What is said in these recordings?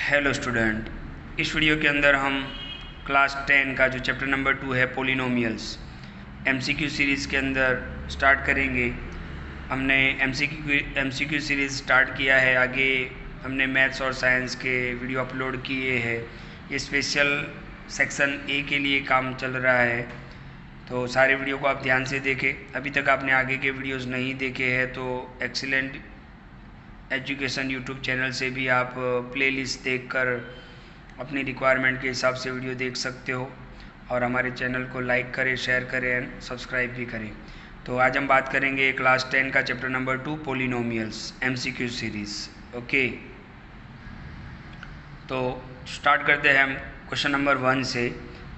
Hello student, इस video के अंदर हम क्लास 10 का जो चैप्टर नंबर 2 है पोलिनोमियल्स एमसीक्यू सीरीज़ के अंदर स्टार्ट करेंगे। हमने एमसीक्यू सीरीज़ स्टार्ट किया है, आगे हमने मैथ्स और साइंस के वीडियो अपलोड किए हैं। ये स्पेशल सेक्शन ए के लिए काम चल रहा है, तो सारे वीडियो को आप ध्यान से देखें। अभी तक आपने आगे के वीडियोस नहीं देखे हैं तो एक्सीलेंट एजुकेशन यूट्यूब चैनल से भी आप प्लेलिस्ट देखकर अपनी रिक्वायरमेंट के हिसाब से वीडियो देख सकते हो, और हमारे चैनल को लाइक करें, शेयर करें एंड सब्सक्राइब भी करें। तो आज हम बात करेंगे क्लास 10 का chapter number 2 polynomials MCQ series. Okay, तो स्टार्ट करते हैं हम क्वेश्चन नंबर 1 से।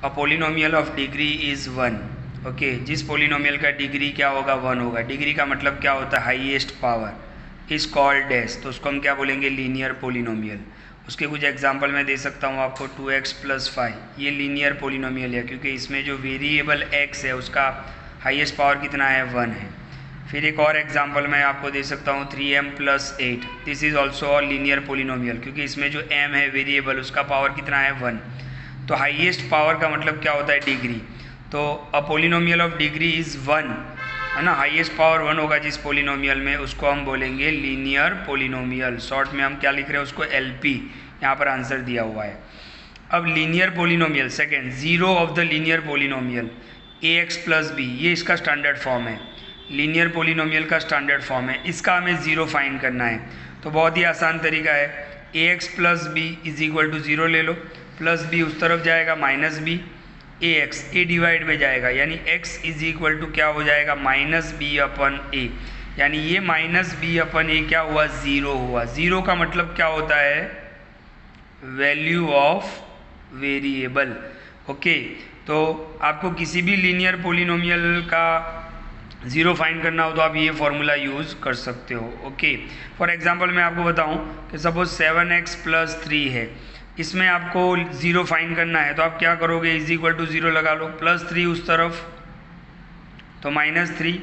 A polynomial of degree is 1। Okay, जिस पोलिनोमियल का डिग्री क्या होगा, 1 होगा। डिग्री का मतलब क्या होता है, highest power is called dash, तो उसको हम क्या बोलेंगे, लीनियर पोलिनोमियल। उसके कुछ एग्जांपल मैं दे सकता हूँ आपको। 2x + 5 ये लीनियर पोलिनोमियल है, क्योंकि इसमें जो वेरिएबल x है उसका हाईएस्ट पावर कितना है, 1 है। फिर एक और एग्जांपल मैं आपको दे सकता हूँ 3m + 8, this is also a linear polynomial, क्योंकि इसमें जो m है वेरिएबल उसका पावर कितना है, 1। तो हाईएस्ट पावर का मतलब क्या होता है, डिग्री। तो अ पोलिनोमियल ऑफ डिग्री इज़ 1 है ना, हाईएस्ट पावर 1 होगा जिस पोलिनोमियल में, उसको हम बोलेंगे लीनियर पोलिनोमियल। शॉर्ट में हम क्या लिख रहे हैं उसको, एलपी। यहाँ पर आंसर दिया हुआ है। अब linear polynomial second, zero of the linear polynomial ax + b, ये इसका स्टैंडर्ड फॉर्म है। लीनियर पोलिनोमियल का स्टैंडर्ड फॉर्म है, इसका हमें ज़ीरो फाइंड करना है। तो बहुत ही आसान तरीका है, ax + b = 0 ले लो, प्लस b उस तरफ जाएगा -b, ax a डिवाइड में जाएगा, यानी x = क्या हो जाएगा, -b/a, यानी ये -b/a क्या हुआ, 0 हुआ। 0 का मतलब क्या होता है, वैल्यू ऑफ वेरिएबल। ओके, तो आपको किसी भी लीनियर पोलिनोमियल का ज़ीरो फाइंड करना हो तो आप ये फॉर्मूला यूज़ कर सकते हो। ओके, फॉर एग्जांपल मैं आपको बताऊं कि सपोज 7x + 3 है, इसमें आपको ज़ीरो फाइंड करना है, तो आप क्या करोगे, = 0 लगा लो, +3 उस तरफ तो -3,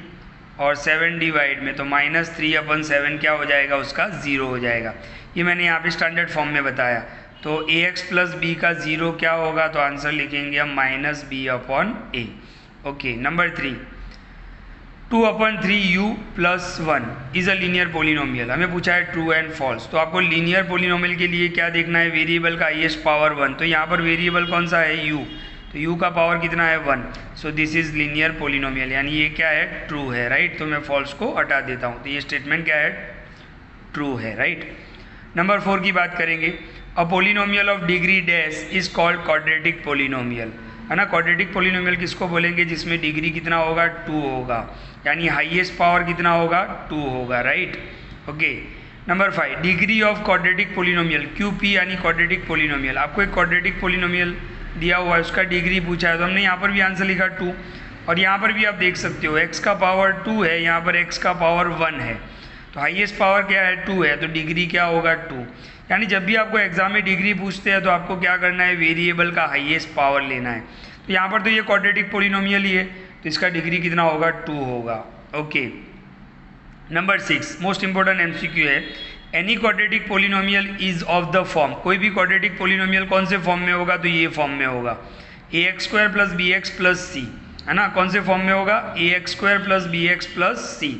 और 7 डिवाइड में तो -3/7 क्या हो जाएगा, उसका 0 हो जाएगा। ये मैंने यहाँ पे स्टैंडर्ड फॉर्म में बताया। तो ax + b का 0 क्या होगा, तो आंसर लिखेंगे हम -b/a। Okay, number 3, 2/3u + 1 is a linear polynomial. हमें पूछा है ट्रू एंड फॉल्स, तो आपको लीनियर पोलिनोमियल के लिए क्या देखना है, वेरिएबल का हाईएस्ट पावर 1। तो यहाँ पर वेरिएबल कौन सा है, u, तो u का पावर कितना है, 1। So this is linear polynomial, यानी ये क्या है, ट्रू है, राइट। तो मैं फॉल्स को हटा देता हूँ, तो ये स्टेटमेंट क्या है, ट्रू है, राइट। नंबर 4 की बात करेंगे। A polynomial of degree dash is called quadratic polynomial, है ना। क्वाड्रेटिक पोलिनोमियल किसको बोलेंगे, जिसमें डिग्री कितना होगा, 2 होगा, यानी हाईएस्ट पावर कितना होगा, 2 होगा, right. Okay, number 5, degree of quadratic polynomial QP, यानी क्वाड्रेटिक पोलिनोमियल। आपको एक क्वाड्रेटिक पोलिनोमियल दिया हुआ है, उसका डिग्री पूछा है, तो हमने यहाँ पर भी आंसर लिखा 2, और यहाँ पर भी आप देख सकते हो x का पावर 2 है, यहाँ पर x का पावर 1 है, तो हाईएस्ट पावर क्या है, 2 है, तो डिग्री क्या होगा, 2। यानी जब भी आपको एग्जाम में डिग्री पूछते हैं तो आपको क्या करना है, वेरिएबल का हाईएस्ट पावर लेना है। तो यहाँ पर तो ये क्वाड्रेटिक पोलिनोमियल ही है, तो इसका डिग्री कितना होगा, 2 होगा। Okay, number 6 most important MCQ है। Any quadratic polynomial is of the form, कोई भी क्वाड्रेटिक पोलिनोमियल कौन से फॉर्म में होगा, तो ये फॉर्म में होगा, ax² + bx + c, है ना। कौन से फॉर्म में होगा, ax² + bx + c,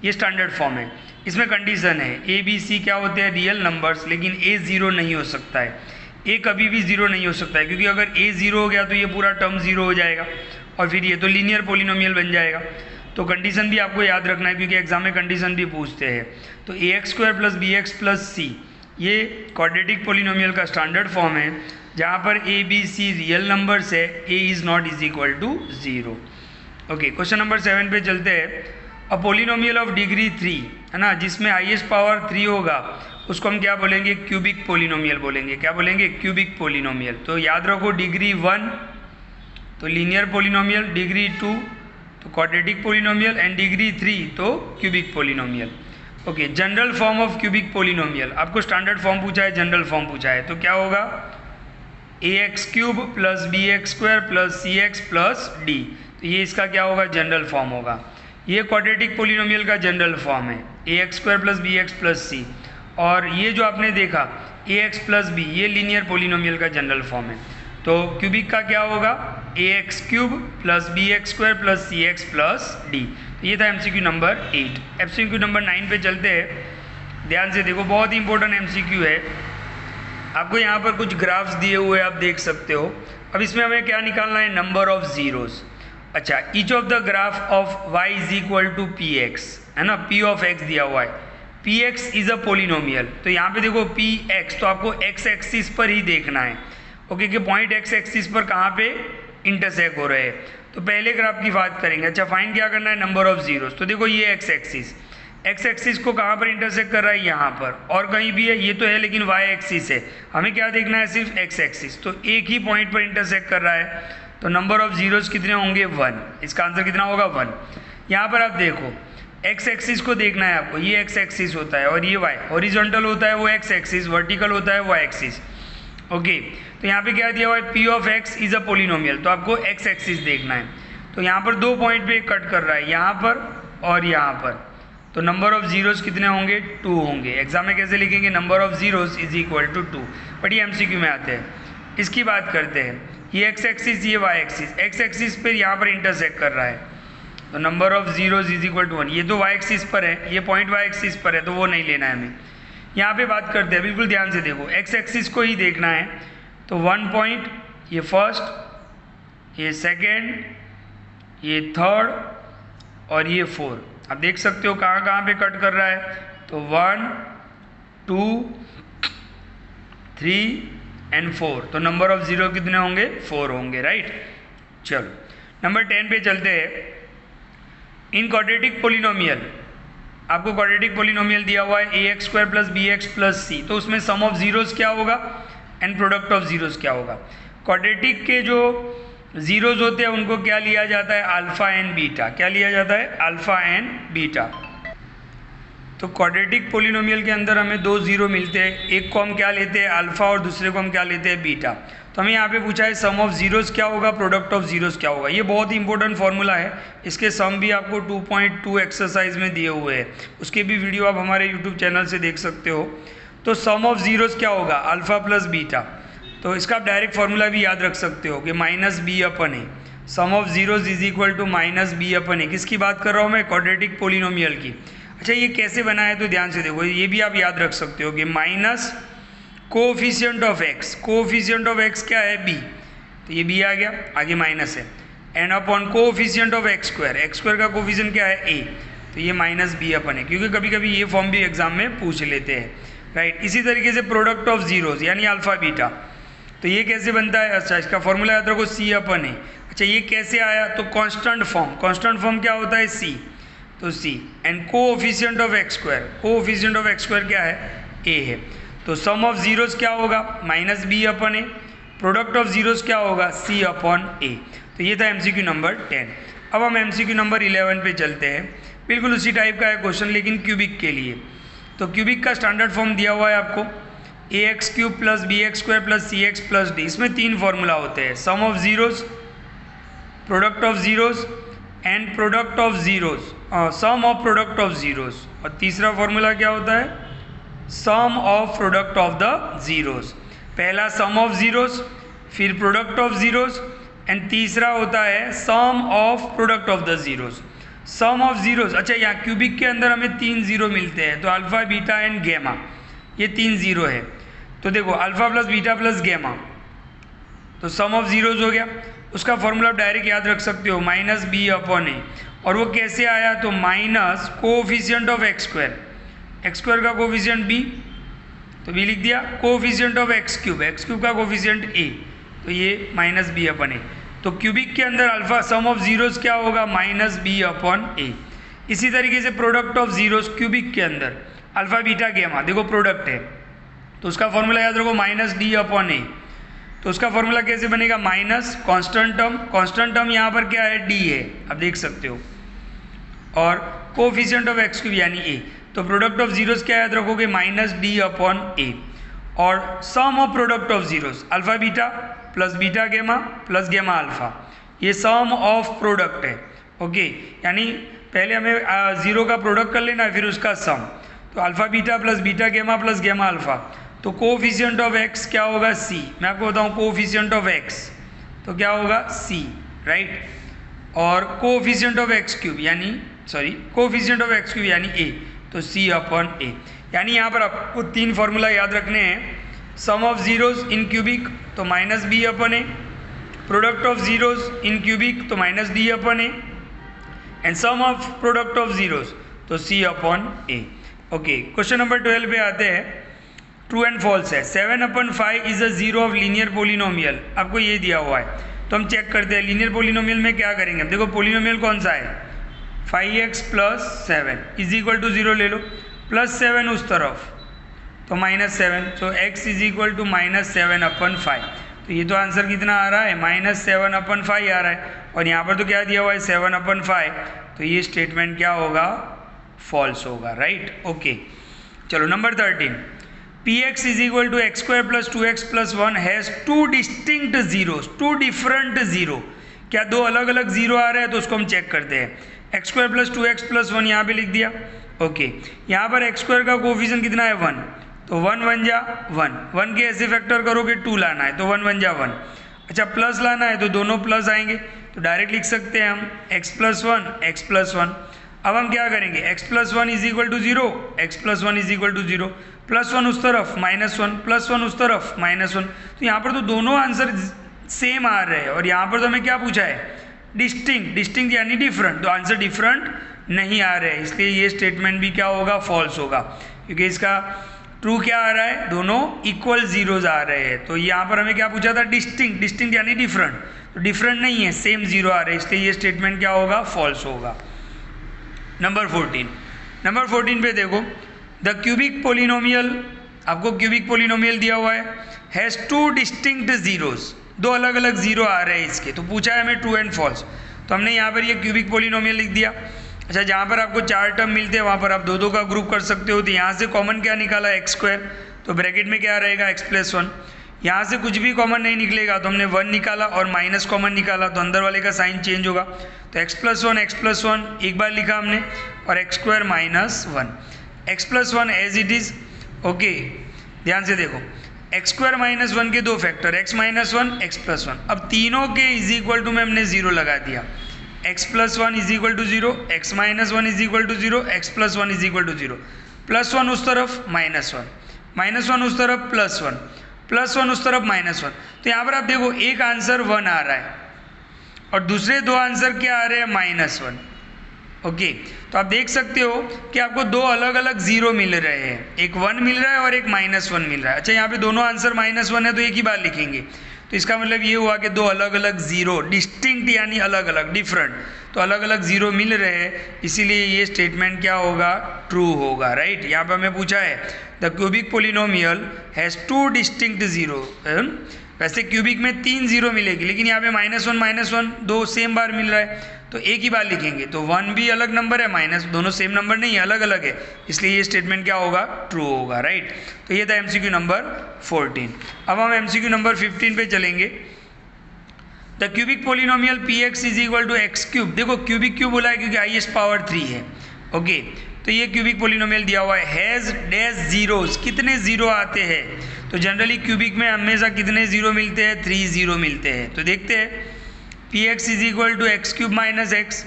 ये स्टैंडर्ड फॉर्म है। इसमें कंडीशन है, a b c क्या होते हैं, रियल नंबर्स, लेकिन a 0 नहीं हो सकता है। a कभी भी 0 नहीं हो सकता है, क्योंकि अगर a 0 हो गया तो ये पूरा टर्म 0 हो जाएगा, और फिर ये तो लीनियर पोलिनोमियल बन जाएगा। तो कंडीशन भी आपको याद रखना है, क्योंकि एग्जाम में कंडीशन भी पूछते हैं। तो ax² + bx + c ये क्वाड्रेटिक पोलिनोमियल का स्टैंडर्ड फॉर्म है, जहाँ पर a b c real numbers है, a is not = 0। Okay, question number 7 पे चलते हैं। अ पोलिनोमियल ऑफ डिग्री 3, है ना, जिसमें हाईएस्ट पावर 3 होगा, उसको हम क्या बोलेंगे, क्यूबिक पोलिनोमियल बोलेंगे। क्या बोलेंगे, क्यूबिक पोलिनोमियल। तो याद रखो, डिग्री 1 तो लीनियर पोलिनोमियल, डिग्री 2 तो क्वाड्रेटिक पोलिनोमियल, एंड डिग्री 3 तो cubic polynomial. Okay, general form of cubic polynomial, आपको स्टैंडर्ड फॉर्म पूछा है, जनरल फॉर्म पूछा है, तो क्या होगा, ax³ + bx² + cx + d, तो ये इसका क्या होगा, जनरल फॉर्म होगा। ये क्वाड्रेटिक पोलिनोमियल का जनरल फॉर्म है, ax² + bx + c। और ये जो आपने देखा ए एक्स प्लस बी, ये लीनियर पोलिनोमियल का जनरल फॉर्म है। तो क्यूबिक का क्या होगा, a x cube plus b x square plus c x plus d. ये था एमसीक्यू नंबर 8। एमसीक्यू नंबर 9 पे चलते हैं। ध्यान से देखो, बहुत ही इंपॉर्टेंट एमसीक्यू है। आपको यहाँ पर कुछ ग्राफ्स दिए हुए आप देख सकते हो। अब इसमें हमें क्या निकालना है, नंबर ऑफ जीरोस। अच्छा, each of the graph of y is equal to P X, है ना, p ऑफ x दिया हुआ है। P X is a polynomial. तो यहाँ पे देखो पी एक्स, तो आपको x एक्सिस पर ही देखना है। ओके, कि पॉइंट x एक्सिस पर कहाँ पे इंटरसेक्ट हो रहे हैं। तो पहले ग्राफ की बात करेंगे। अच्छा, फाइंड क्या करना है, नंबर ऑफ जीरोस। तो देखो ये x एक्सिस को कहाँ पर इंटरसेक्ट कर रहा है, यहाँ पर, और कहीं भी है, ये तो है, लेकिन y एक्सिस है। हमें क्या देखना है, सिर्फ x एक्सिस। तो एक ही पॉइंट पर इंटरसेक्ट कर रहा है, तो नंबर ऑफ जीरोस कितने होंगे, 1। इसका आंसर कितना होगा, 1। यहाँ पर आप देखो x एक्सिस को देखना है आपको, ये x एक्सिस होता है और ये y, हॉरिजॉन्टल होता है वो x एक्सिस, वर्टिकल होता है y एक्सिस। ओके, तो यहाँ पे क्या दिया हुआ है, p of x is a polynomial. तो आपको x एक्सिस देखना है। तो यहाँ पर 2 पॉइंट पे कट कर रहा है, यहाँ पर और यहाँ पर। तो नंबर ऑफ जीरोस कितने होंगे, 2 होंगे। एग्जाम में कैसे लिखेंगे, number of zeros is equal to 2। But ये एमसीक्यू में आते हैं। इसकी बात करते हैं, ये x एक्सिस, ये y एक्सिस। x एक्सिस पर यहाँ पर इंटरसेक्ट कर रहा है, तो number of zeros is equal to 1। ये तो y एक्सिस पर है, ये पॉइंट y एक्सिस पर है, तो वो नहीं लेना है हमें। यहाँ पे बात करते हैं, बिल्कुल ध्यान से देखो, x एक्सिस को ही देखना है। तो 1 पॉइंट, ये फर्स्ट, ये सेकेंड, ये थर्ड और ये 4। आप देख सकते हो कहाँ कहाँ पे कट कर रहा है। तो 1 2 3 एंड 4। तो नंबर ऑफ जीरो कितने होंगे, 4 होंगे, राइट। चलो नंबर 10 पे चलते हैं। इन क्वाड्रेटिक पोलिनोमियल, आपको क्वाड्रेटिक पोलिनोमियल दिया हुआ है a x square plus b x plus c. तो उसमें सम ऑफ जीरोस क्या होगा एंड प्रोडक्ट ऑफ जीरोस क्या होगा। क्वाड्रेटिक के जो जीरोस होते हैं उनको क्या लिया जाता है, अल्फा एंड बीटा। क्या लिया जाता है, अल्फा एंड बीटा। तो क्वाड्रेटिक पोलिनोमियल के अंदर हमें 2 जीरो मिलते हैं, एक को हम क्या लेते हैं, अल्फा, और दूसरे को हम क्या लेते हैं, बीटा। तो हमें यहाँ पे पूछा है सम ऑफ जीरोस क्या होगा, प्रोडक्ट ऑफ जीरोस क्या होगा। ये बहुत ही इंपॉर्टेंट फॉर्मूला है। इसके सम भी आपको 2.2 एक्सरसाइज में दिए हुए हैं, उसके भी वीडियो आप हमारे यूट्यूब चैनल से देख सकते हो। तो सम ऑफ जीरोस क्या होगा, अल्फा प्लस बीटा। तो इसका आप डायरेक्ट फॉर्मूला भी याद रख सकते हो कि minus B upon a. Sum of zeros is equal to minus B upon a. किसकी बात कर रहा हूँ मैं, क्वाड्रेटिक पोलिनोमियल की। अच्छा, ये कैसे बना है, तो ध्यान से देखो, ये भी आप याद रख सकते हो कि minus coefficient of x, coefficient of x क्या है, b। तो ये b आ गया, आगे माइनस है, and upon coefficient of x square का कोएफिशिएंट क्या है, a। तो ये माइनस b अपन है, क्योंकि कभी कभी ये फॉर्म भी एग्जाम में पूछ लेते हैं, राइट। इसी तरीके से प्रोडक्ट ऑफ जीरोस यानी अल्फा बीटा। तो ये कैसे बनता है, अच्छा इसका फॉर्मूला याद रखो, c अपन है। अच्छा, ये कैसे आया, तो कांस्टेंट फॉर्म क्या होता है, c। तो c and coefficient of x square, coefficient of x square क्या है, a है। तो सम ऑफ जीरोस क्या होगा, minus B upon A. Product of zeros क्या होगा, सी अपॉन ए। तो ये था एमसीक्यू नंबर 10। अब हम एमसीक्यू नंबर 11 पे चलते हैं। बिल्कुल उसी टाइप का है क्वेश्चन, लेकिन क्यूबिक के लिए। तो क्यूबिक का स्टैंडर्ड फॉर्म दिया हुआ है आपको, a x cube plus b x square plus c x plus d. इसमें 3 फॉर्मूला होते हैं, sum of zeros, product of zeros and product of zeros, sum of product of zeros. और तीसरा फॉर्मूला क्या होता है, sum of product of the zeros. पहला sum of zeros, फिर प्रोडक्ट ऑफ जीरोस, एंड तीसरा होता है sum of product of the zeros. Sum of zeros, अच्छा यहाँ क्यूबिक के अंदर हमें 3 जीरो मिलते हैं, तो अल्फा बीटा एंड गैमा, ये 3 जीरो है। तो देखो alpha plus beta plus gamma, तो सम ऑफ जीरोस हो गया। उसका फॉर्मूला डायरेक्ट याद रख सकते हो, माइनस बी अपॉन ए। और वो कैसे आया, तो minus coefficient of x square का कोएफिशिएंट b, तो b लिख दिया, कोएफिशिएंट ऑफ x क्यूब का कोएफिशिएंट a, तो ये माइनस बी अपन ए। तो क्यूबिक के अंदर अल्फा सम ऑफ जीरोस क्या होगा, माइनस बी अपॉन ए। इसी तरीके से प्रोडक्ट ऑफ जीरोस क्यूबिक के अंदर अल्फा बीटा गैमा, देखो प्रोडक्ट है, तो उसका फॉर्मूला याद रखो, माइनस डी अपॉन ए। तो उसका फॉर्मूला कैसे बनेगा, माइनस कांस्टेंट टर्म यहाँ पर क्या है, डी है, आप देख सकते हो, और कोएफिशिएंट ऑफ x क्यूब यानी a। तो प्रोडक्ट ऑफ जीरोस क्या याद रखोगे, माइनस डी अपॉन ए। और sum of product of zeros, alpha beta plus beta gamma plus gamma alpha, ये सम ऑफ प्रोडक्ट है। ओके, यानी पहले हमें जीरो का प्रोडक्ट कर लेना है, फिर उसका सम। तो alpha beta plus beta gamma plus gamma alpha, तो कोफिशिएंट ऑफ x क्या होगा c। मैं आपको बताऊं कोफिशिएंट ऑफ x तो क्या होगा c, राइट। और कोफिशिएंट ऑफ x क्यूब यानी कोफिशिएंट ऑफ x क्यूब यानी a, तो c अपॉन a। यानी यहाँ पर आपको 3 फॉर्मूला याद रखने हैं। Sum of zeros in cubic तो minus B upon A, product of zeros in cubic तो minus d upon a, and sum of product of zeros तो c upon a. Okay, question number 12 पे आते हैं। True and false है। 7/5 is a zero of linear polynomial, आपको ये दिया हुआ है तो हम चेक करते हैं लीनियर पोलिनोमियल में क्या करेंगे। देखो पोलिनोमियल कौन सा है, 5x + 7 इज इक्वल टू 0 ले लो, +7 उस तरफ तो -7, तो x इज इक्वल टू -7/5। तो ये तो आंसर कितना आ रहा है, -7/5 आ रहा है। और यहाँ पर तो क्या दिया हुआ है 7/5, तो ये स्टेटमेंट क्या होगा, फॉल्स होगा, राइट। ओके, चलो number 13। px is equal to x² + 2x + 1 has 2 distinct zeros, 2 different zero. क्या 2 अलग अलग जीरो आ रहे हैं, तो उसको हम चेक करते हैं। x² + 2x + 1 यहाँ पे लिख दिया। ओके, यहाँ पर x² का कोफिशिएंट कितना है 1, तो 1 1 जा 1 के ऐसे फैक्टर करोगे 2 लाना है तो 1 1 जा 1। अच्छा, प्लस लाना है तो दोनों प्लस आएंगे, तो डायरेक्ट लिख सकते हैं हम x + 1 x + 1। अब हम क्या करेंगे, x + 1 is equal to 0, x + 1 is equal to 0, +1 उस तरफ -1, +1 उस तरफ -1। तो यहाँ पर तो दोनों आंसर सेम आ रहे हैं। और यहाँ पर तो हमें क्या पूछा है, डिस्टिंक्ट यानी डिफरेंट, तो आंसर डिफरेंट नहीं आ रहे हैं, इसलिए ये स्टेटमेंट भी क्या होगा, फॉल्स होगा। क्योंकि इसका ट्रू क्या आ रहा है, दोनों इक्वल जीरोज आ रहे हैं। तो यहाँ पर हमें क्या पूछा था, डिस्टिंक्ट यानी डिफरेंट, तो डिफरेंट नहीं है, सेम जीरो आ रहे हैं, इसलिए ये स्टेटमेंट क्या होगा, फॉल्स होगा। नंबर 14 पे देखो, द क्यूबिक पोलिनोमियल, आपको क्यूबिक पोलिनोमियल दिया हुआ है, हैज़ 2 डिस्टिंक्ट जीरोज, 2 अलग अलग जीरो आ रहे हैं इसके। तो पूछा है हमें ट्रू एंड फॉल्स, तो हमने यहाँ पर ये क्यूबिक पोलिनोमियल लिख दिया। अच्छा, जहाँ पर आपको 4 टर्म मिलते हैं वहाँ पर आप 2 का ग्रुप कर सकते हो। तो यहाँ से कॉमन क्या निकाला, x², तो ब्रैकेट में क्या रहेगा, x + 1। यहाँ से कुछ भी कॉमन नहीं निकलेगा तो हमने 1 निकाला और माइनस कॉमन निकाला, तो अंदर वाले का साइन चेंज होगा। तो x + 1 एक बार लिखा हमने, और x² - 1, x + 1 as it is. Okay, ध्यान से देखो, x² - 1 के 2 फैक्टर, x - 1 x + 1। अब तीनों के इज इक्वल टू में हमने 0 लगा दिया, x + 1 is equal to 0, x - 1 is equal to 0, x + 1 is equal to 0। +1 उस तरफ -1, -1 उस तरफ +1, +1 उस तरफ -1। तो यहाँ पर आप देखो एक आंसर 1 आ रहा है और दूसरे 2 आंसर क्या आ रहे हैं, -1। ओके, तो आप देख सकते हो कि आपको 2 अलग अलग जीरो मिल रहे हैं, एक 1 मिल रहा है और एक -1 मिल रहा है। अच्छा, यहाँ पे दोनों आंसर -1 है तो एक ही बार लिखेंगे, तो इसका मतलब ये हुआ कि 2 अलग अलग जीरो, डिस्टिंक्ट यानी अलग अलग, डिफरेंट, तो अलग अलग जीरो मिल रहे हैं, इसीलिए ये स्टेटमेंट क्या होगा, ट्रू होगा, राइट। यहाँ पर हमें पूछा है the cubic polynomial has 2 distinct zero. वैसे क्यूबिक में 3 जीरो मिलेगी, लेकिन यहाँ पे -1 2 सेम बार मिल रहा है, तो एक ही बार लिखेंगे। तो 1 भी अलग नंबर है, माइनस, दोनों सेम नंबर नहीं है, अलग अलग है, इसलिए ये स्टेटमेंट क्या होगा, ट्रू होगा, राइट। तो ये था MCQ नंबर 14। अब हम MCQ नंबर 15 पे चलेंगे। The cubic polynomial px is equal to x³। देखो क्यूबिक क्यों बोला है, क्योंकि हाईएस्ट पावर 3 है। ओके, तो ये क्यूबिक पोलिनोमियल दिया हुआ है, हैज़ डैश जीरोस, कितने जीरो आते हैं, तो जनरली क्यूबिक में हमेशा कितने जीरो मिलते हैं, 3 जीरो मिलते हैं। तो देखते हैं, px is equal to x³ - x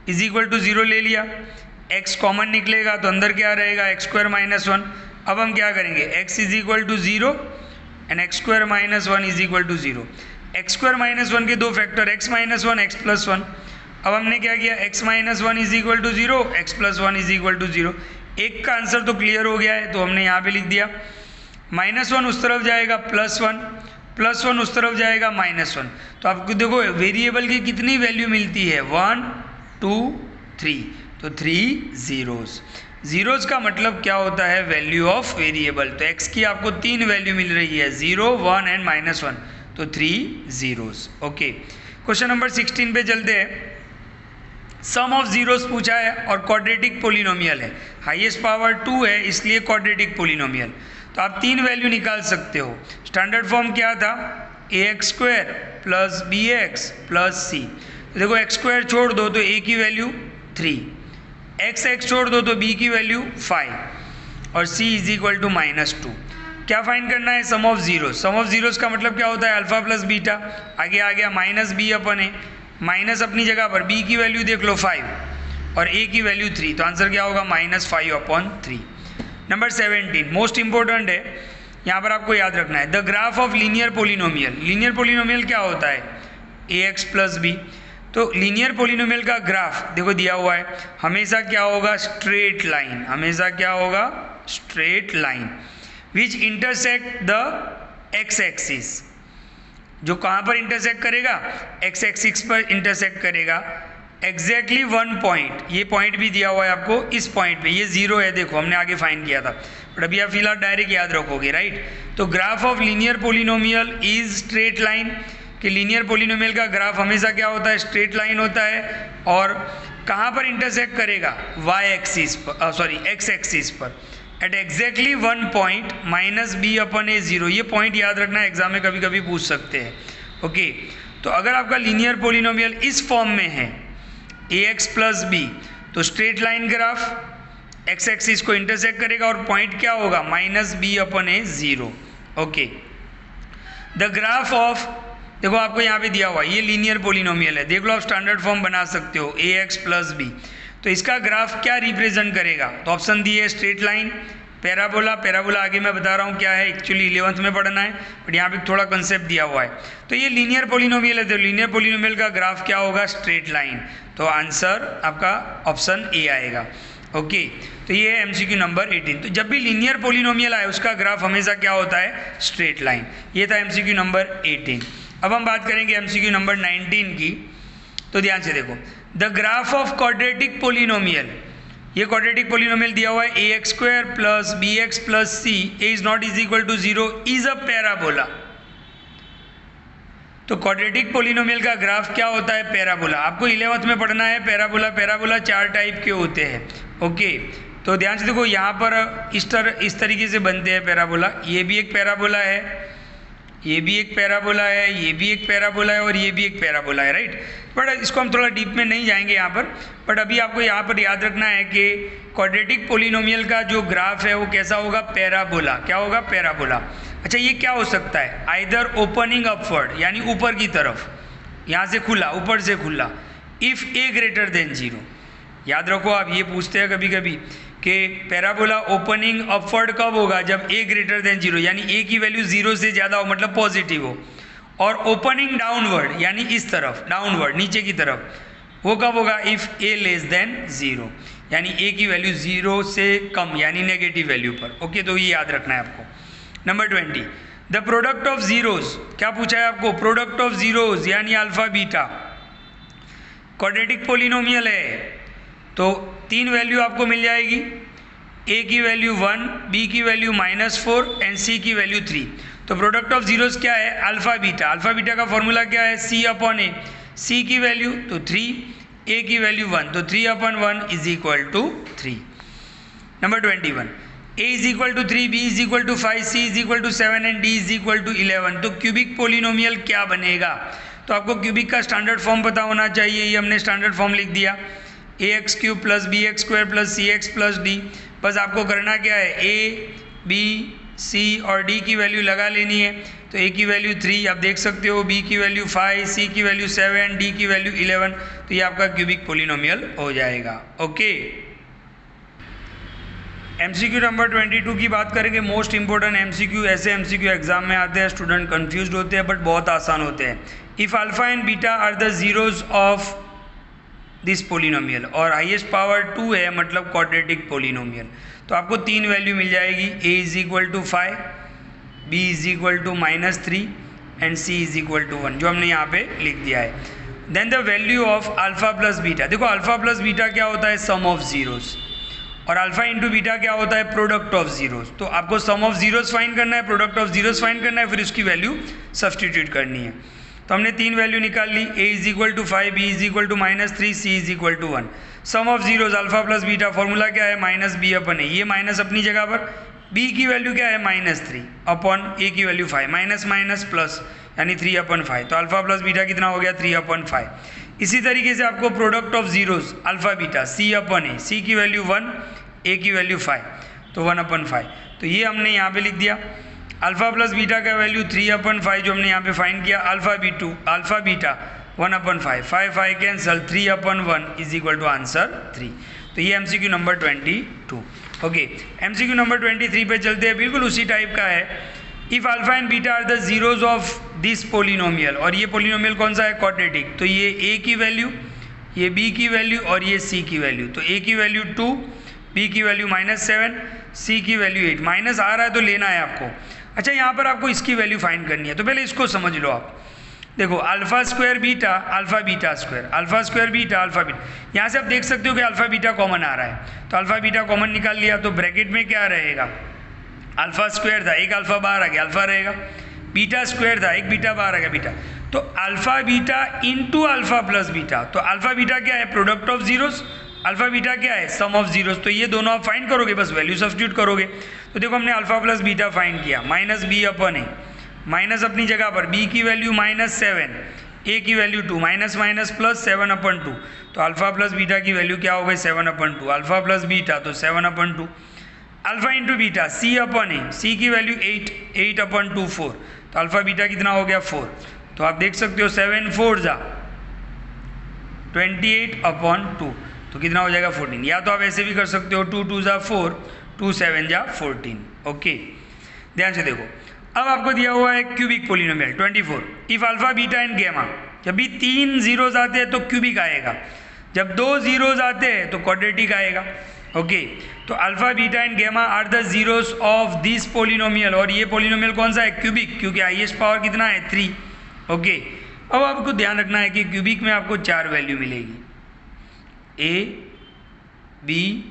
is equal to 0 ले लिया, x कॉमन निकलेगा तो अंदर क्या रहेगा, x² - 1। अब हम क्या करेंगे, x is equal to 0 and x² - 1 is equal to 0। x² - 1 के 2 फैक्टर, x - 1 x + 1। अब हमने क्या किया, x - 1 is equal to 0, x + 1 is equal to 0। एक का आंसर तो क्लियर हो गया है, तो हमने यहाँ पे लिख दिया, -1 उस तरफ जाएगा +1 उस तरफ जाएगा -1। तो आपको देखो वेरिएबल की कितनी वैल्यू मिलती है, 1 2 3, तो 3 जीरोस। जीरोस का मतलब क्या होता है, वैल्यू ऑफ वेरिएबल। तो x की आपको 3 वैल्यू मिल रही है, 0 1 एंड -1, तो 3 जीरोस। ओके, क्वेश्चन नंबर 16 पे चलते हैं। सम ऑफ जीरोस पूछा है और क्वाड्रेटिक पोलिनोमियल है, हाईएस्ट पावर 2 है, इसलिए क्वाड्रेटिक पोलिनोमियल। तो आप 3 वैल्यू निकाल सकते हो। स्टैंडर्ड फॉर्म क्या था, ax² + bx + c। तो देखो x² छोड़ दो तो a की वैल्यू 3, x छोड़ दो तो b की वैल्यू 5 और c इज इक्वल टू -2। क्या फाइंड करना है, sum of zeros. Sum of zeros का मतलब क्या होता है, अल्फा प्लस बीटा, आगे आ गया माइनस बी अपन ए, माइनस अपनी जगह पर, बी की वैल्यू देख लो 5 और ए की वैल्यू 3, तो आंसर क्या होगा -5/3। नंबर 17 मोस्ट इंपॉर्टेंट है, यहाँ पर आपको याद रखना है, the graph of linear polynomial. Linear polynomial क्या होता है, ax प्लस बी। तो लीनियर पोलिनोमियल का ग्राफ देखो दिया हुआ है, हमेशा क्या होगा, स्ट्रेट लाइन, हमेशा क्या होगा, straight line which intersect the x axis, जो कहाँ पर इंटरसेक्ट करेगा, एक्स एक्सिस पर इंटरसेक्ट करेगा एग्जैक्टली 1 पॉइंट। ये पॉइंट भी दिया हुआ है आपको, इस पॉइंट पे ये 0 है, देखो हमने आगे फाइंड किया था, बट अभी आप फिलहाल डायरेक्ट याद रखोगे, राइट। तो graph of linear polynomial is straight line, कि लीनियर पोलिनोमियल का ग्राफ हमेशा क्या होता है, स्ट्रेट लाइन होता है, और कहाँ पर इंटरसेक्ट करेगा, वाई एक्सिस पर, सॉरी एक्स एक्सिस पर, एट एग्जैक्टली 1 पॉइंट -b/a0। ये पॉइंट याद रखना, एग्जाम में कभी कभी पूछ सकते हैं, ओके। तो अगर आपका लीनियर पोलिनोमियल इस फॉर्म में है ax प्लस बी, तो straight line graph x axis को इंटरसेक्ट करेगा और पॉइंट क्या होगा, -b/a0, okay. The graph of, देखो आपको यहाँ पे दिया हुआ ये लीनियर पोलिनोमियल है, देख लो आप स्टैंडर्ड फॉर्म बना सकते हो, ax प्लस बी। तो इसका ग्राफ क्या रिप्रेजेंट करेगा, तो ऑप्शन दी है स्ट्रेट लाइन, पैराबोला। पैराबोला आगे मैं बता रहा हूँ क्या है, एक्चुअली 11th में पढ़ना है, बट यहाँ पे थोड़ा कंसेप्ट दिया हुआ है। तो ये लीनियर पोलिनोमियल है, तो लीनियर पोलिनोमियल का ग्राफ क्या होगा, स्ट्रेट लाइन। तो आंसर आपका ऑप्शन ए आएगा, ओके। तो ये है MCQ नंबर 18। तो जब भी लीनियर पोलिनोमियल आए उसका ग्राफ हमेशा क्या होता है, स्ट्रेट लाइन। ये था MCQ नंबर 18। अब हम बात करेंगे MCQ नंबर 19 की, तो ध्यान से देखो, the graph of quadratic polynomial. ये क्वाड्रेटिक पोलिनोमियल दिया हुआ है ax² plus bx plus c is not is equal to 0 is a parabola. तो क्वाड्रेटिक पोलिनोमियल का ग्राफ क्या होता है, पैराबोला। आपको 11th में पढ़ना है पैराबोला। पैराबोला 4 टाइप के होते हैं, ओके। तो ध्यान से देखो, यहाँ पर इस तरीके से बनते हैं पैराबोला। ये भी एक पैराबोला है, ये भी एक पैराबोला है, ये भी एक पैराबोला है और ये भी एक पैराबोला है, राइट। बट इसको हम थोड़ा डीप में नहीं जाएंगे यहाँ पर, बट अभी आपको यहाँ पर याद रखना है कि क्वाड्रेटिक पोलिनोमियल का जो ग्राफ है वो कैसा होगा, पैराबोला। क्या होगा, पैराबोला। अच्छा, ये क्या हो सकता है, आइदर ओपनिंग अपवर्ड, यानी ऊपर की तरफ, यहाँ से खुला, ऊपर से खुला, इफ़ a ग्रेटर देन 0। याद रखो, आप ये पूछते हैं कभी कभी कि पैराबोला ओपनिंग अपवर्ड कब होगा, जब a ग्रेटर देन 0, यानी a की वैल्यू 0 से ज़्यादा हो, मतलब पॉजिटिव हो। और ओपनिंग डाउनवर्ड, यानी इस तरफ, डाउनवर्ड, नीचे की तरफ, वो कब होगा, इफ़ a लेस देन 0, यानी a की वैल्यू 0 से कम, यानी नेगेटिव वैल्यू पर, ओके। तो ये याद रखना है आपको। Number 20, the product of zeros. क्या पूछा है आपको, प्रोडक्ट ऑफ जीरोज यानी अल्फा बीटा। क्वाड्रेटिक पोलिनोमियल है, तो 3 वैल्यू आपको मिल जाएगी, a की वैल्यू 1, b की वैल्यू -4 एंड c की वैल्यू 3। तो प्रोडक्ट ऑफ जीरोज क्या है, अल्फा बीटा। अल्फा बीटा का फॉर्मूला क्या है, c/a। c की वैल्यू तो 3, a की वैल्यू 1, तो 3/1 is equal to 3। Number 21, a is equal to 3, b is equal to 5, c is equal to 7 and d is equal to 11। तो cubic polynomial क्या बनेगा, तो आपको क्यूबिक का स्टैंडर्ड फॉर्म पता होना चाहिए। ये हमने स्टैंडर्ड फॉर्म लिख दिया, ax³ plus bx² plus cx plus d। बस आपको करना क्या है, a, b, c और d की वैल्यू लगा लेनी है। तो a की वैल्यू 3 आप देख सकते हो, b की वैल्यू 5, c की वैल्यू 7, d की वैल्यू 11। तो ये आपका क्यूबिक पोलिनोमियल हो जाएगा, ओके। MCQ नंबर 22 की बात करेंगे। मोस्ट इंपॉर्टेंट MCQ, ऐसे MCQ एग्जाम में आते हैं, स्टूडेंट कंफ्यूज्ड होते हैं, बट बहुत आसान होते हैं। If alpha and beta are the zeros of this polynomial, और हाईएस्ट पावर 2 है, मतलब क्वाड्रेटिक पोलिनोमियल, तो आपको 3 वैल्यू मिल जाएगी, a is equal to 5, b is equal to -3 and c is equal to 1, जो हमने यहाँ पे लिख दिया है। Then the value of alpha plus beta. देखो अल्फा प्लस बीटा क्या होता है, सम ऑफ जीरोस, और अल्फा इंटू बीटा क्या होता है, प्रोडक्ट ऑफ जीरोस। तो आपको सम ऑफ जीरोस फाइंड करना है, प्रोडक्ट ऑफ जीरोस फाइंड करना है, फिर उसकी वैल्यू सब्सटीट्यूट करनी है। तो हमने 3 वैल्यू निकाल ली, a is equal to 5, b is equal to -3, c is equal to 1। Sum of zeros alpha plus beta, formula क्या है, -b/a। ये माइनस अपनी जगह पर, b की वैल्यू क्या है, -3 अपॉन a की वैल्यू 5, माइनस माइनस प्लस, यानी 3/5। तो अल्फा प्लस बीटा कितना हो गया, 3/5। इसी तरीके से आपको product of zeros alpha beta, c/a, c की वैल्यू 1, a की वैल्यू 5, तो 1/5। तो ये हमने यहाँ पे लिख दिया। अल्फा प्लस बीटा का वैल्यू 3/5 जो हमने यहाँ पे फाइंड किया, alpha beta 1/5, 5 cancel, 3/1 is equal to answer 3। तो ये MCQ number 22। Okay, MCQ number 23 पे चलते हैं, बिल्कुल उसी टाइप का है। If alpha and beta are the zeros of this polynomial, और ये पोलिनोमियल कौन सा है, क्वाड्रेटिक, तो ये ए की वैल्यू, ये बी की वैल्यू और ये सी की वैल्यू, तो ए की वैल्यू 2, बी की वैल्यू -7, सी की वैल्यू 8, माइनस आ रहा है तो लेना है आपको। अच्छा, यहाँ पर आपको इसकी वैल्यू फाइंड करनी है, तो पहले इसको समझ लो आप। देखो alpha square beta, alpha beta square, alpha square beta, alpha beta, यहाँ से आप देख सकते हो कि अल्फा बीटा कॉमन आ रहा है, तो अल्फा बीटा कॉमन निकाल लिया, तो ब्रैकेट में क्या रहेगा, अल्फा स्क्वायर था, एक अल्फा बाहर आ गया, अल्फा रहेगा, बीटा स्क्वायर था, एक बीटा बाहर आ गया, बीटा, तो alpha beta into alpha plus beta, तो अल्फा बीटा क्या है, product of zeros, alpha beta क्या है, सम ऑफ जीरोस, तो ये दोनों आप फाइंड करोगे, बस वैल्यू सब्स्टिट्यूट करोगे। तो देखो हमने अल्फा प्लस बीटा फाइंड किया, -b/a, माइनस अपनी जगह पर, b की वैल्यू -7, a की वैल्यू 2, माइनस माइनस प्लस 7/2, तो अल्फा प्लस बीटा की वैल्यू क्या हो गई, 7/2, अल्फा प्लस बीटा तो 7/2, alpha into beta c/a, c की वैल्यू 8/2, 4, तो अल्फा बीटा कितना हो गया 4, तो आप देख सकते हो 7 4 जा 28/2, तो कितना हो जाएगा 14, या तो आप ऐसे भी कर सकते हो 2 2 जा 4, 2 7 जा 14। ओके, ध्यान से देखो, अब आपको दिया हुआ है cubic polynomial 24, if alpha beta and gamma, जब भी 3 जीरोज आते हैं तो क्यूबिक आएगा, जब 2 जीरोज आते हैं तो क्वाड्रेटिक आएगा। ओके, तो alpha beta and gamma are the zeros of this polynomial, और ये पोलिनोमियल कौन सा है, क्यूबिक, क्योंकि हाईएस्ट पावर कितना है 3। ओके, अब आपको ध्यान रखना है कि क्यूबिक में आपको 4 वैल्यू मिलेगी, ए बी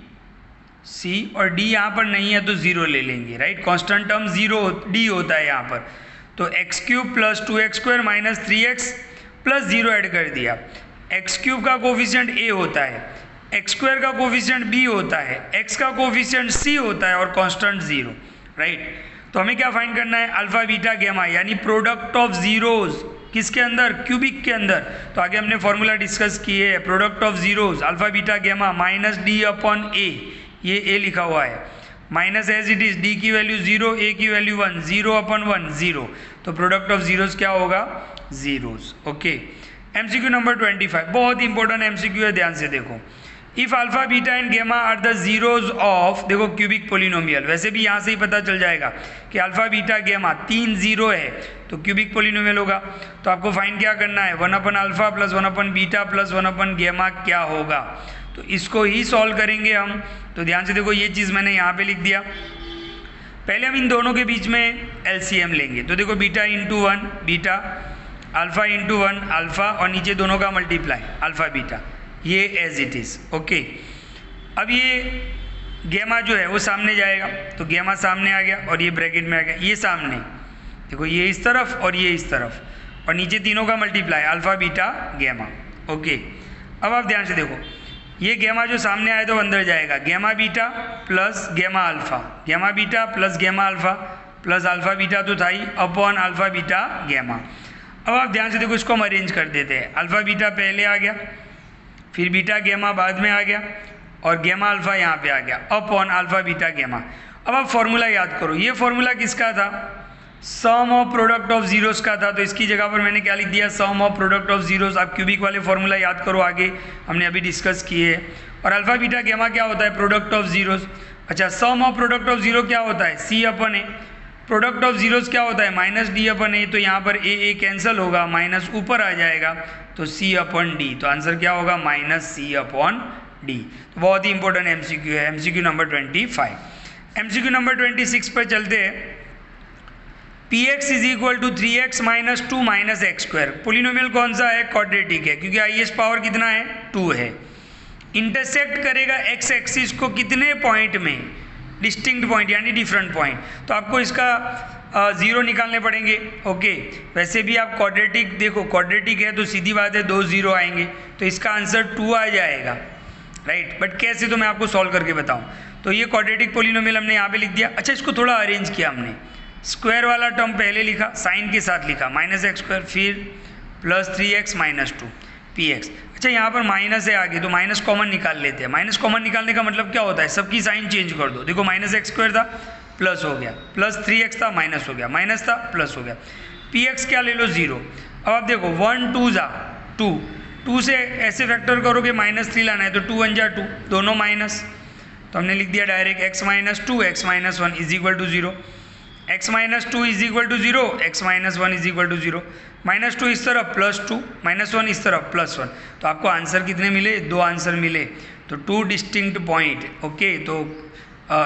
सी और डी यहाँ पर नहीं है तो 0 ले लेंगे, राइट, कांस्टेंट टर्म 0 डी होता है यहाँ पर, तो x³ + 2x² - 3x + 0 ऐड कर दिया, x³ का कोफिशिएंट a होता है, x² का कोफिशिएंट b होता है, x का कोफिशिएंट c होता है और कांस्टेंट 0, राइट। तो हमें क्या फाइंड करना है, अल्फा बीटा गैमा, यानी प्रोडक्ट ऑफ जीरोज, किसके अंदर, क्यूबिक के अंदर। तो आगे हमने फॉर्मूला डिस्कस किए है, product of zeros alpha beta gamma -d/a, ये a लिखा हुआ है, minus as it is, d की वैल्यू 0, a की वैल्यू 1, 0/1 0, तो प्रोडक्ट ऑफ जीरोज क्या होगा, जीरोज। ओके, एमसीक्यू नंबर 25, बहुत ही इंपॉर्टेंट एमसीक्यू है, ध्यान से देखो, if alpha beta and gamma are the zeros of, देखो क्यूबिक पोलिनोमियल, वैसे भी यहाँ से ही पता चल जाएगा कि अल्फा बीटा गैमा 3 0 है तो क्यूबिक पोलिनोमियल होगा, तो आपको फाइंड क्या करना है, 1/अल्फा + 1/बीटा + 1/गैमा क्या होगा, तो इसको ही सॉल्व करेंगे हम। तो ध्यान से देखो, ये चीज़ मैंने यहाँ पे लिख दिया, पहले हम इन दोनों के बीच में एलसीएम लेंगे, तो देखो beta into 1 beta, alpha into 1 alpha, और नीचे दोनों का मल्टीप्लाई अल्फा बीटा, ये एज इट इज़। ओके, अब ये गैमा जो है वो सामने जाएगा, तो गैमा सामने आ गया और ये ब्रैकेट में आ गया, ये सामने, देखो ये इस तरफ और ये इस तरफ, और नीचे तीनों का multiply alpha beta gamma. Okay, अब आप ध्यान से देखो, ये गैमा जो सामने आए तो अंदर जाएगा, gamma beta plus gamma alpha, gamma beta plus gamma alpha plus alpha beta तो था ही अपॉन अल्फा बीटा गैमा। अब आप ध्यान से देखो, इसको हम अरेंज कर देते हैं, अल्फा बीटा पहले आ गया, फिर बीटा गैमा बाद में आ गया, और गैमा अल्फा यहाँ पे आ गया अपॉन अल्फा बीटा गैमा। अब आप फॉर्मूला याद करो, ये फॉर्मूला किसका था, सम ऑफ प्रोडक्ट ऑफ जीरोस का था, तो इसकी जगह पर मैंने क्या लिख दिया, सम ऑफ प्रोडक्ट ऑफ जीरोस। आप क्यूबिक वाले फॉर्मूला याद करो, आगे हमने अभी डिस्कस किए, और अल्फा बीटा गैमा क्या होता है, प्रोडक्ट ऑफ जीरोस। अच्छा, सम ऑफ प्रोडक्ट ऑफ जीरो क्या होता है, c/a, प्रोडक्ट ऑफ जीरोस क्या होता है, -d/a, तो यहाँ पर a कैंसिल होगा, माइनस ऊपर आ जाएगा, तो c/d, तो आंसर क्या होगा, -c/d। तो बहुत ही इंपॉर्टेंट एमसीक्यू है, एमसीक्यू नंबर 25। एमसीक्यू नंबर 26 पर चलते हैं, px = 3x - 2 - x², पोलिनोमियल कौन सा है, क्वाड्रेटिक है, क्योंकि हाईएस्ट पावर कितना है, 2 है, इंटरसेक्ट करेगा x एक्सिस को कितने पॉइंट में, डिस्टिंक्ट पॉइंट यानी डिफरेंट पॉइंट, तो आपको इसका 0 निकालने पड़ेंगे। ओके, वैसे भी आप क्वाड्रेटिक देखो, क्वाड्रेटिक है तो सीधी बात है 2 0 आएंगे, तो इसका आंसर 2 आ जाएगा, राइट। बट कैसे, तो मैं आपको सॉल्व करके बताऊं। तो ये क्वाड्रेटिक पोलिनोमियल हमने यहाँ पे लिख दिया। अच्छा, इसको थोड़ा अरेंज किया हमने, स्क्वायर वाला टर्म पहले लिखा, साइन के साथ लिखा -x², फिर +3x - 2 px। अच्छा, यहाँ पर माइनस है आगे, तो माइनस कॉमन निकाल लेते हैं। माइनस कॉमन निकालने का मतलब क्या होता है, सबकी साइन चेंज कर दो, देखो -x² था प्लस हो गया, प्लस 3x था माइनस हो गया, माइनस था प्लस हो गया, px क्या ले लो 0। अब आप देखो 1 2 जा 2, 2 से ऐसे फैक्टर करोगे -3 लाना है तो 2 1 जा 2, दोनों माइनस, तो हमने लिख दिया direct x - 2 x - 1 is equal to 0, x - 2 is equal to 0, x - 1 is equal to 0, -2 इस तरफ +2, -1 इस तरफ +1, तो आपको आंसर कितने मिले, 2 आंसर मिले। तो 2 डिस्टिंक्ट पॉइंट, ओके, तो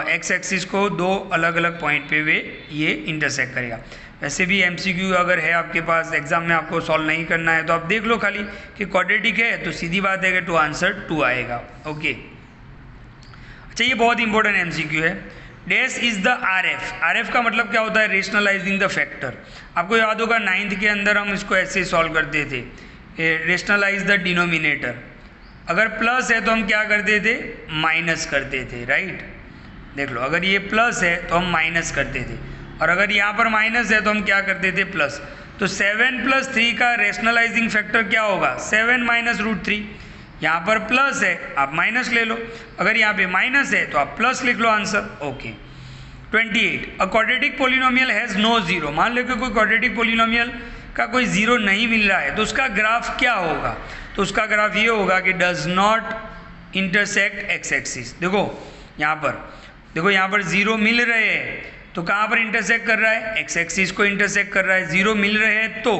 एक्स एक्सिस को 2 अलग अलग पॉइंट पे वे ये इंटरसेक्ट करेगा। वैसे भी MCQ अगर है आपके पास एग्जाम में, आपको सॉल्व नहीं करना है तो आप देख लो खाली कि क्वाड्रेटिक है तो सीधी बात है कि 2 आंसर 2 आएगा, ओके। अच्छा, ये बहुत इंपॉर्टेंट MCQ है। डैश इज द RF का मतलब क्या होता है, रेशनलाइजिंग द फैक्टर। आपको याद होगा 9th के अंदर हम इसको ऐसे सॉल्व करते थे, रेशनलाइज द डिनोमिनेटर। अगर प्लस है तो हम क्या करते थे, माइनस करते थे, राइट। देख लो, अगर ये प्लस है तो हम माइनस करते थे, और अगर यहाँ पर माइनस है तो हम क्या करते थे, प्लस। तो 7 + 3 का रेशनलाइजिंग फैक्टर क्या होगा, 7 - √3। यहाँ पर प्लस है आप माइनस ले लो, अगर यहाँ पे माइनस है तो आप प्लस लिख लो answer, okay. 28 a quadratic polynomial has no zero. मान लो कि कोई क्वाड्रेटिक पोलिनोमियल का कोई जीरो नहीं मिल रहा है तो उसका ग्राफ क्या होगा, तो उसका ग्राफ ये होगा कि does not intersect x axis. देखो यहाँ पर जीरो मिल रहे हैं तो कहाँ पर इंटरसेक्ट कर रहा है, एक्स एक्सिस को इंटरसेक्ट कर रहा है, जीरो मिल रहे हैं तो।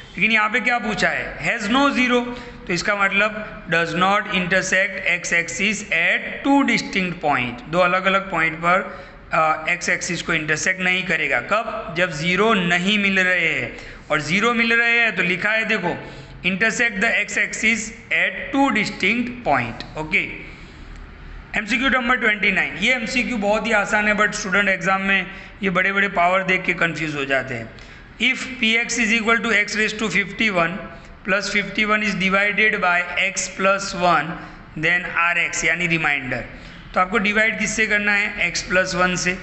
लेकिन यहाँ पे क्या पूछा है, हैज़ नो जीरो, तो इसका मतलब does not intersect x axis at 2 distinct point, 2 अलग अलग पॉइंट पर एक्स एक्सिस को इंटरसेक्ट नहीं करेगा। कब, जब जीरो नहीं मिल रहे हैं, और जीरो मिल रहे हैं तो लिखा है देखो, intersect the x axis at 2 distinct point, okay. MCQ number 29, ये MCQ बहुत ही आसान है, बट स्टूडेंट एग्जाम में ये बड़े बड़े पावर देख के कंफ्यूज हो जाते हैं। If px is equal to x raise to 51 plus 51 is divided by x plus 1 then rx यानी रिमाइंडर। तो आपको डिवाइड किससे करना है, x प्लस 1 से,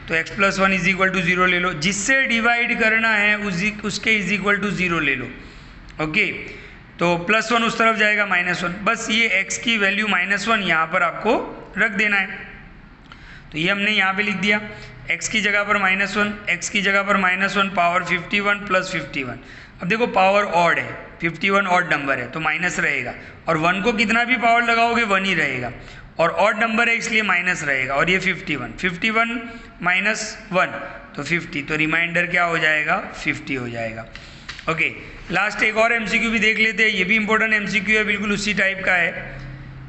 तो x plus 1 is equal to 0 ले लो, जिससे डिवाइड करना है उसके इज इक्वल टू 0 ले लो, ओके। तो +1 उस तरफ जाएगा -1, बस ये x की वैल्यू -1 यहाँ पर आपको रख देना है। तो ये हमने यहाँ पे लिख दिया, x की जगह पर -1, x की जगह पर -1 पावर 51 प्लस 51। अब देखो पावर ऑड है, 51 ऑड नंबर है तो माइनस रहेगा, और 1 को कितना भी पावर लगाओगे 1 ही रहेगा, और ऑड नंबर है इसलिए माइनस रहेगा, और ये 51 माइनस 1 तो 50, तो रिमाइंडर क्या हो जाएगा, 50 हो जाएगा, ओके। लास्ट एक और MCQ भी देख लेते हैं, ये भी इंपॉर्टेंट MCQ है, बिल्कुल उसी टाइप का है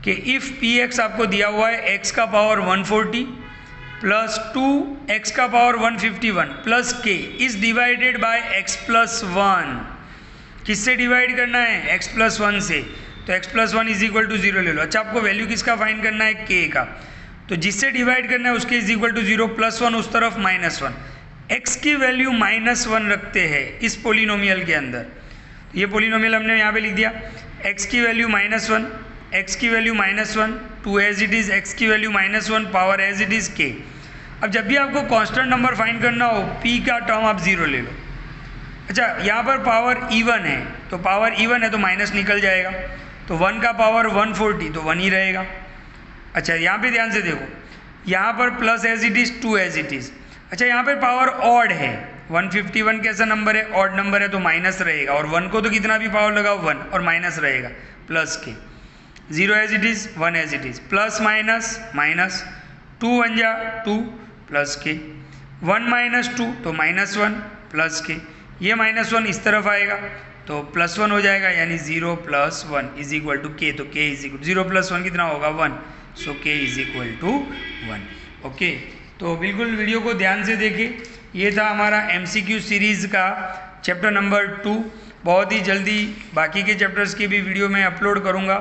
कि इफ़ px आपको दिया हुआ है x का पावर 140 प्लस 2x का power 151 plus k is divided by x plus 1। किससे डिवाइड करना है, x प्लस 1 से, तो x plus 1 is equal to 0 ले लो। अच्छा, आपको वैल्यू किसका फाइंड करना है, k का, तो जिससे डिवाइड करना है उसके इज इक्वल टू 0, +1 उस तरफ -1। x की वैल्यू -1 रखते हैं इस पोलिनोमियल के अंदर, ये पोलिनोमियल हमने यहाँ पे लिख दिया, x की वैल्यू -1, x की value -1, 2 as it is, x की value -1 power as it is k। अब जब भी आपको कांस्टेंट नंबर फाइंड करना हो, p का टर्म आप 0 ले लो। अच्छा, यहाँ पर पावर इवन है, तो पावर इवन है तो माइनस निकल जाएगा, तो 1 का पावर 140 तो 1 ही रहेगा। अच्छा, यहाँ पे ध्यान से देखो, यहाँ पर plus as it is, 2 as it is. अच्छा, यहाँ पर पावर ऑड है, 151 कैसा नंबर है, ऑड नंबर है तो माइनस रहेगा, और 1 को तो कितना भी पावर लगाओ 1 और माइनस रहेगा, प्लस के। 0 as it is, 1 as it is, plus minus minus, 2 1 जा 2 प्लस के, 1 - 2 तो -1 प्लस के, ये -1 इस तरफ आएगा तो +1 हो जाएगा, यानी 0 + 1 इज इक्वल टू k, तो k इज इक्वल 0 + 1 कितना होगा 1, so k is equal to 1, okay. तो बिल्कुल वीडियो को ध्यान से देखिए, ये था हमारा MCQ सीरीज़ का चैप्टर नंबर 2। बहुत ही जल्दी बाकी के चैप्टर्स की भी वीडियो मैं अपलोड करूँगा।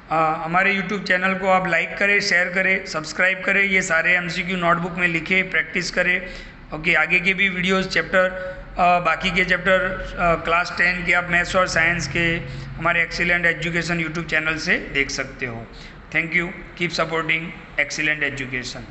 हमारे YouTube चैनल को आप लाइक करें, शेयर करें, सब्सक्राइब करें, ये सारे MCQ नोटबुक में लिखे, प्रैक्टिस करें, ओके। आगे के भी वीडियोस चैप्टर बाकी के चैप्टर क्लास 10 के आप मैथ्स और साइंस के हमारे एक्सीलेंट एजुकेशन YouTube चैनल से देख सकते हो। Thank you, keep supporting excellent education.